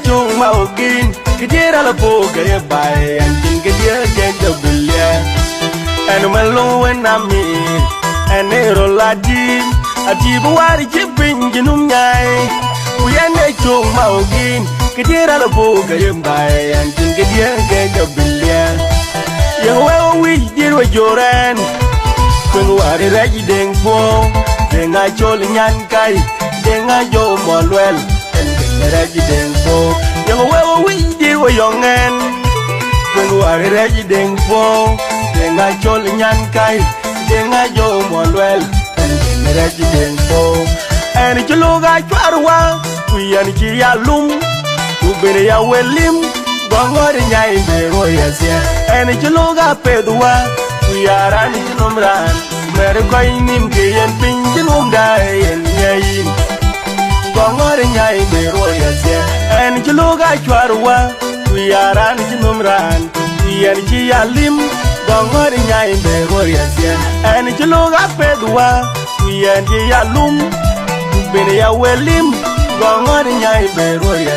chung maugin kidira la boga ya bay and tin kidira get the billion and malo when I'm in and ero la di ajibu wari jipin jinum nyai we and chung maugin kidira la boga ya bay and tin kidira get the billion ya we did what joran kun wari raji deng po denga chol nyan kai denga yo molwel raji deng po yang we di wo yongen kun wari raji deng po denga chol nyan kai denga yo molwel raji deng po en chuluga chwarwa kuyan chi ya lum ku bere ya welim gongor nyai bero yasia en chuluga pedwa kuyara ni numran mer koy nim ke yen pinjum dai en yayin gongor nyai bero yasia en chuluga chwarwa kuyara ni numran yen chi yalim gongor nyai bero yasia en chuluga pedwa kuyen chi yalum bere ya welim gongor nyai bero yasia